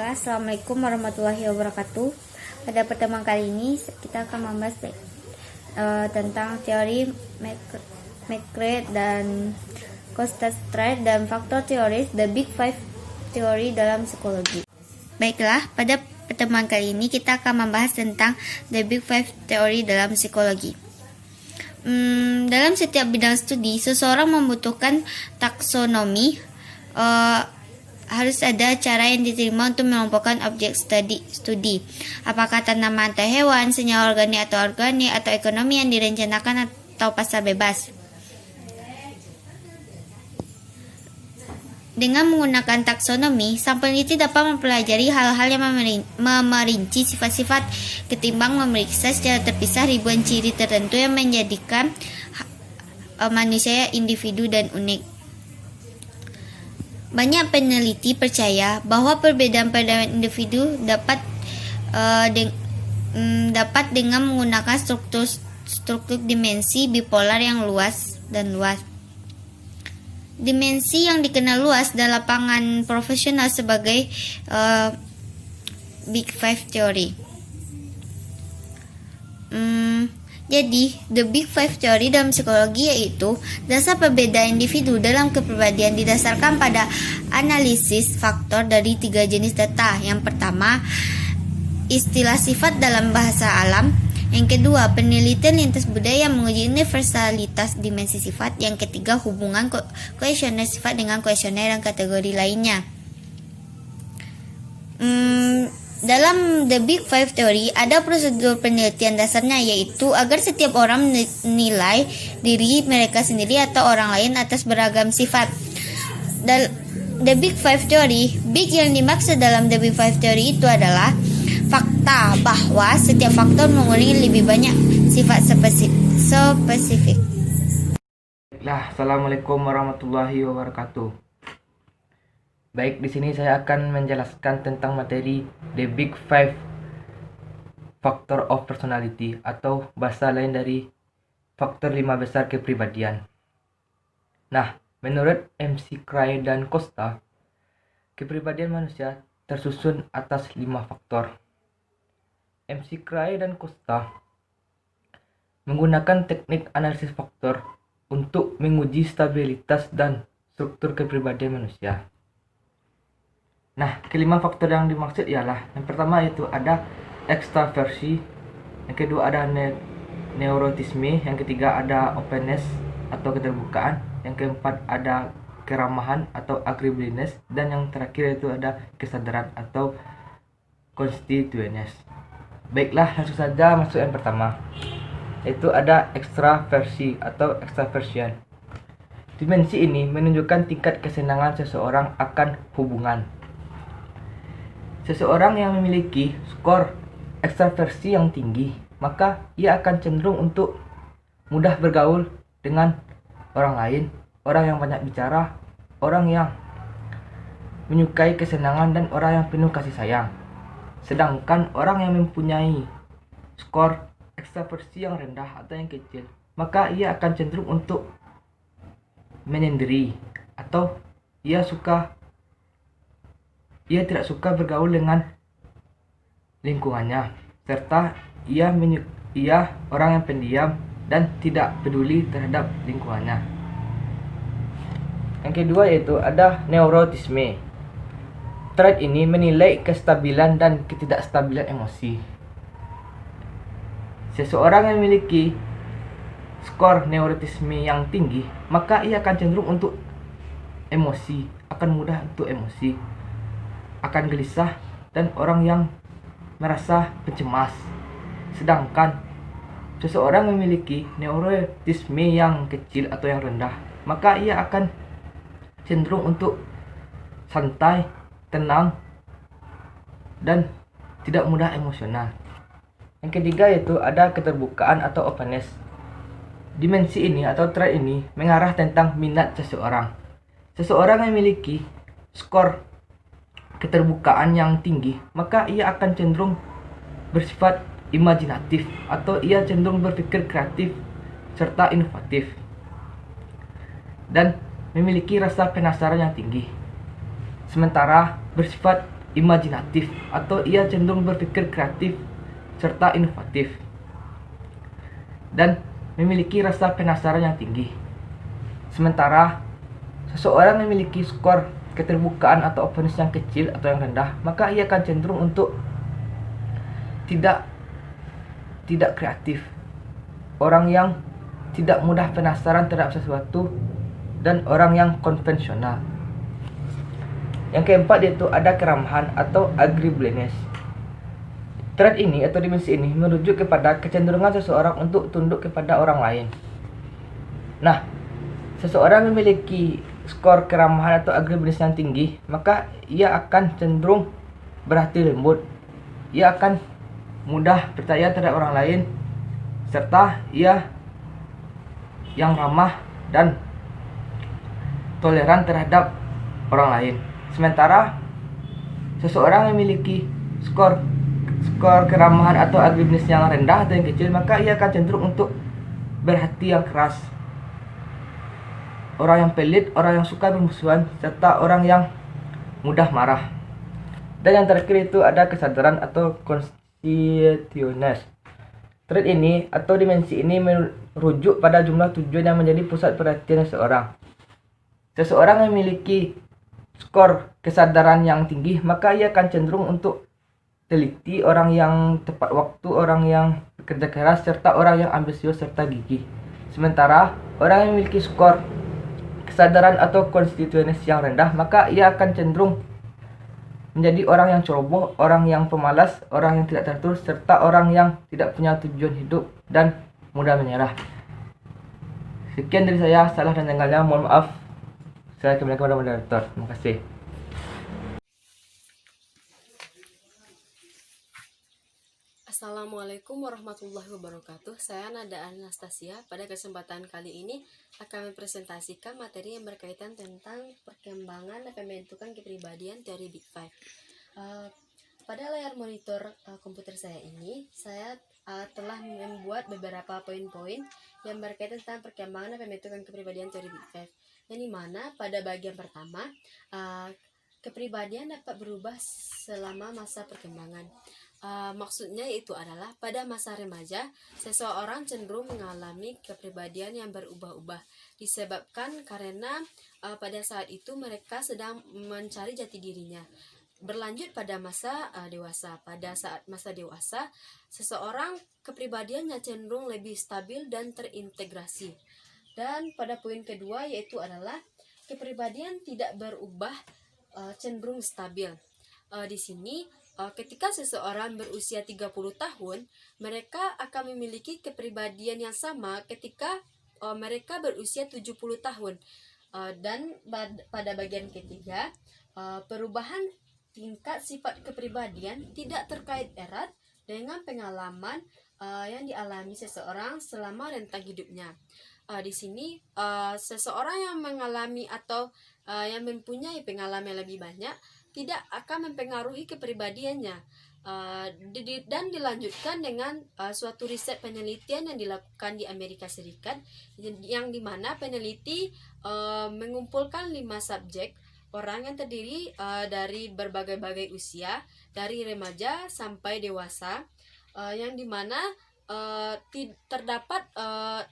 Assalamualaikum warahmatullahi wabarakatuh. Pada pertemuan kali ini kita akan membahas tentang teori McCrea dan Costa-Straight dan faktor teoris The Big Five teori dalam psikologi. Baiklah, pada pertemuan kali ini kita akan membahas tentang The Big Five teori dalam psikologi. Dalam setiap bidang studi, seseorang membutuhkan taksonomi. Harus ada cara yang diterima untuk mengelompokkan objek studi. Apakah tanaman atau hewan, senyawa organik atau ekonomi yang direncanakan atau pasar bebas. Dengan menggunakan taksonomi, sang peneliti dapat mempelajari hal-hal yang memerinci sifat-sifat ketimbang memeriksa secara terpisah ribuan ciri tertentu yang menjadikan manusia individu dan unik. Banyak peneliti percaya bahwa perbedaan pada individu dapat dengan menggunakan struktur dimensi bipolar yang luas. Dimensi yang dikenal luas dalam lapangan profesional sebagai Big Five teori. Jadi, The Big Five teori dalam psikologi yaitu dasar perbedaan individu dalam kepribadian didasarkan pada analisis faktor dari 3 jenis data. Yang pertama, istilah sifat dalam bahasa alam. Yang kedua, penelitian lintas budaya yang menguji universalitas dimensi sifat. Yang ketiga, hubungan kuesioner sifat dengan kuesioner dan kategori lainnya. Dalam The Big Five teori ada prosedur penelitian dasarnya, yaitu agar setiap orang menilai diri mereka sendiri atau orang lain atas beragam sifat. The Big Five teori, big yang dimaksud dalam The Big Five teori itu adalah fakta bahwa setiap faktor mengurungi lebih banyak sifat spesifik. Assalamualaikum warahmatullahi wabarakatuh. Baik, di sini saya akan menjelaskan tentang materi The Big Five Factor of Personality, atau bahasa lain dari faktor 5 besar kepribadian. Nah, menurut McCrea dan Costa, kepribadian manusia tersusun atas 5 faktor. McCrea dan Costa menggunakan teknik analisis faktor untuk menguji stabilitas dan struktur kepribadian manusia. Nah, kelima faktor yang dimaksud ialah, yang pertama itu ada ekstraversi, yang kedua ada neurotisme, yang ketiga ada openness atau keterbukaan, yang keempat ada keramahan atau agreeableness, dan yang terakhir itu ada kesadaran atau constitutiveness. Baiklah, langsung saja masuk yang pertama, yaitu ada ekstraversi atau extraversion. Dimensi ini menunjukkan tingkat kesenangan seseorang akan hubungan. Seseorang yang memiliki skor ekstraversi yang tinggi, maka ia akan cenderung untuk mudah bergaul dengan orang lain, orang yang banyak bicara, orang yang menyukai kesenangan, dan orang yang penuh kasih sayang. Sedangkan orang yang mempunyai skor ekstraversi yang rendah atau yang kecil, maka ia akan cenderung untuk menyendiri, atau ia tidak suka bergaul dengan lingkungannya, serta ia orang yang pendiam dan tidak peduli terhadap lingkungannya. Yang kedua yaitu ada neurotisme. Trait ini menilai kestabilan dan ketidakstabilan emosi. Seseorang yang memiliki skor neurotisme yang tinggi, maka ia akan cenderung untuk emosi, akan mudah untuk emosi, akan gelisah, dan orang yang merasa pencemas. Sedangkan seseorang memiliki neurotisme yang kecil atau yang rendah, maka ia akan cenderung untuk santai, tenang, dan tidak mudah emosional. Yang ketiga yaitu ada keterbukaan atau openness. Dimensi ini atau trait ini mengarah tentang minat seseorang. Seseorang yang memiliki skor keterbukaan yang tinggi, maka ia akan cenderung bersifat imajinatif, atau ia cenderung berpikir kreatif serta inovatif, dan memiliki rasa penasaran yang tinggi. Sementara bersifat imajinatif atau ia cenderung berpikir kreatif serta inovatif dan memiliki rasa penasaran yang tinggi. Sementara seseorang memiliki skor keterbukaan atau openness yang kecil atau yang rendah, maka ia akan cenderung untuk tidak kreatif, orang yang tidak mudah penasaran terhadap sesuatu, dan orang yang konvensional. Yang keempat yaitu ada keramahan atau agreeableness. Trait ini atau dimensi ini merujuk kepada kecenderungan seseorang untuk tunduk kepada orang lain. Nah, seseorang memiliki skor keramahan atau agreeableness yang tinggi, maka ia akan cenderung berhati lembut. Ia akan mudah percaya terhadap orang lain, serta ia yang ramah dan toleran terhadap orang lain. Sementara seseorang memiliki skor keramahan atau agreeableness yang rendah atau yang kecil, maka ia akan cenderung untuk berhati yang keras, orang yang pelit, orang yang suka bermusuhan, serta orang yang mudah marah. Dan yang terakhir itu ada kesadaran atau conscientiousness. Trait ini atau dimensi ini merujuk pada jumlah tujuan yang menjadi pusat perhatian seseorang. Seseorang yang memiliki skor kesadaran yang tinggi, maka ia akan cenderung untuk teliti, orang yang tepat waktu, orang yang bekerja keras, serta orang yang ambisius serta gigih. Sementara orang yang memiliki skor kesadaran atau constituency yang rendah, maka ia akan cenderung menjadi orang yang ceroboh, orang yang pemalas, orang yang tidak teratur, serta orang yang tidak punya tujuan hidup dan mudah menyerah. Sekian dari saya, salah dan tenggalnya mohon maaf. Saya kembali kepada moderator. Terima kasih. Assalamualaikum warahmatullahi wabarakatuh. Saya Nada Anastasia. Pada kesempatan kali ini akan mempresentasikan materi yang berkaitan tentang perkembangan dan pembentukan kepribadian teori Big Five. Pada layar monitor komputer saya ini, saya telah membuat beberapa poin-poin yang berkaitan tentang perkembangan dan pembentukan kepribadian teori Big Five. Yang dimana pada bagian pertama, kepribadian dapat berubah selama masa perkembangan. Maksudnya itu adalah pada masa remaja, seseorang cenderung mengalami kepribadian yang berubah-ubah disebabkan karena pada saat itu mereka sedang mencari jati dirinya. Berlanjut pada masa dewasa. Pada saat masa dewasa, seseorang kepribadiannya cenderung lebih stabil dan terintegrasi. Dan pada poin kedua yaitu adalah kepribadian tidak berubah, cenderung stabil. Di sini ketika seseorang berusia 30 tahun, mereka akan memiliki kepribadian yang sama ketika mereka berusia 70 tahun. Dan pada bagian ketiga, perubahan tingkat sifat kepribadian tidak terkait erat dengan pengalaman yang dialami seseorang selama rentang hidupnya. Di sini seseorang yang mengalami atau yang mempunyai pengalaman lebih banyak tidak akan mempengaruhi kepribadiannya. Dan dilanjutkan dengan suatu riset penelitian yang dilakukan di Amerika Serikat, yang dimana peneliti mengumpulkan 5 subjek orang yang terdiri dari berbagai-bagai usia, dari remaja sampai dewasa, yang dimana terdapat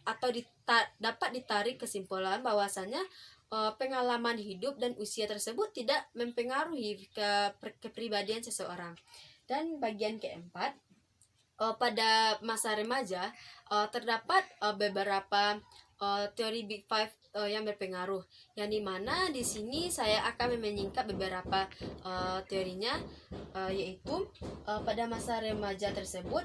atau dapat ditarik kesimpulan bahwasanya pengalaman hidup dan usia tersebut tidak mempengaruhi kepribadian seseorang. Dan bagian keempat, pada masa remaja terdapat beberapa teori Big Five yang berpengaruh, yang dimana di sini saya akan menyingkap beberapa teorinya, yaitu pada masa remaja tersebut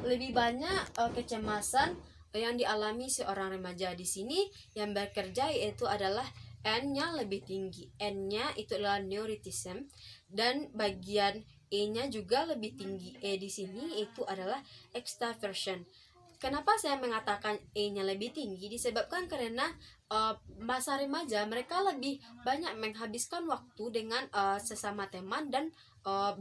lebih banyak kecemasan yang dialami seorang remaja. Di sini yang bekerja yaitu adalah N-nya lebih tinggi. N-nya itu adalah neuroticism, dan bagian E-nya juga lebih tinggi. E di sini itu adalah extraversion. Kenapa saya mengatakan E-nya lebih tinggi? Disebabkan karena masa remaja mereka lebih banyak menghabiskan waktu dengan sesama teman dan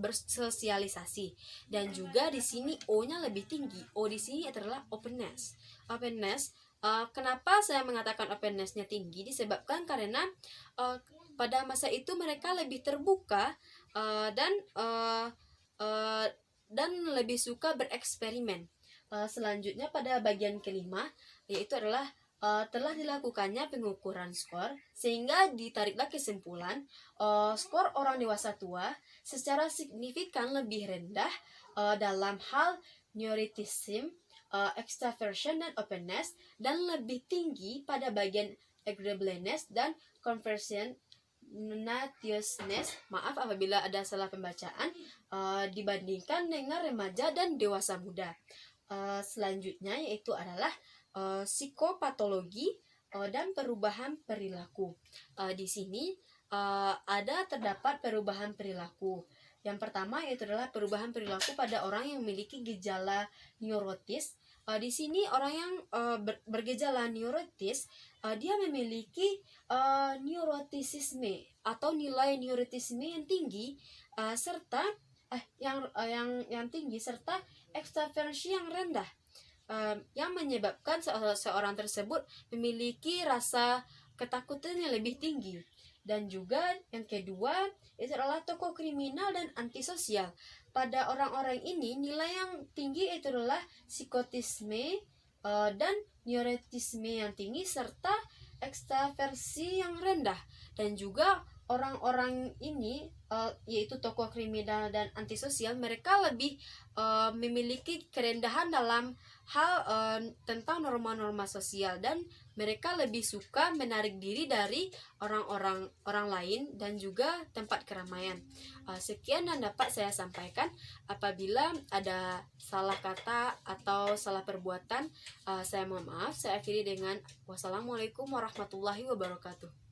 bersosialisasi. Dan juga di sini O-nya lebih tinggi. O di sini adalah openness. Kenapa saya mengatakan openness-nya tinggi? Disebabkan karena pada masa itu mereka lebih terbuka dan dan lebih suka bereksperimen. Selanjutnya pada bagian kelima yaitu adalah telah dilakukannya pengukuran skor sehingga ditariklah kesimpulan skor orang dewasa tua secara signifikan lebih rendah dalam hal neuroticism, extraversion dan openness, dan lebih tinggi pada bagian agreeableness dan conversationality. Maaf apabila ada salah pembacaan, dibandingkan dengan remaja dan dewasa muda. Selanjutnya yaitu adalah psikopatologi dan perubahan perilaku. Di sini terdapat perubahan perilaku. Yang pertama yaitu adalah perubahan perilaku pada orang yang memiliki gejala neurotis. Di sini orang yang bergejala neurotis dia memiliki neurotisisme atau nilai neurotisme yang tinggi serta yang tinggi serta ekstraversi yang rendah, yang menyebabkan seorang tersebut memiliki rasa ketakutan yang lebih tinggi. Dan juga yang kedua itu adalah tokoh kriminal dan antisosial. Pada orang-orang ini nilai yang tinggi itu adalah psikotisme dan neurotisme yang tinggi serta ekstraversi yang rendah. Dan juga orang-orang ini yaitu tokoh kriminal dan antisosial, mereka lebih memiliki kerendahan dalam hal tentang norma-norma sosial, dan mereka lebih suka menarik diri dari orang lain dan juga tempat keramaian. Sekian yang dapat saya sampaikan. Apabila ada salah kata atau salah perbuatan, saya mohon maaf. Saya akhiri dengan wassalamualaikum warahmatullahi wabarakatuh.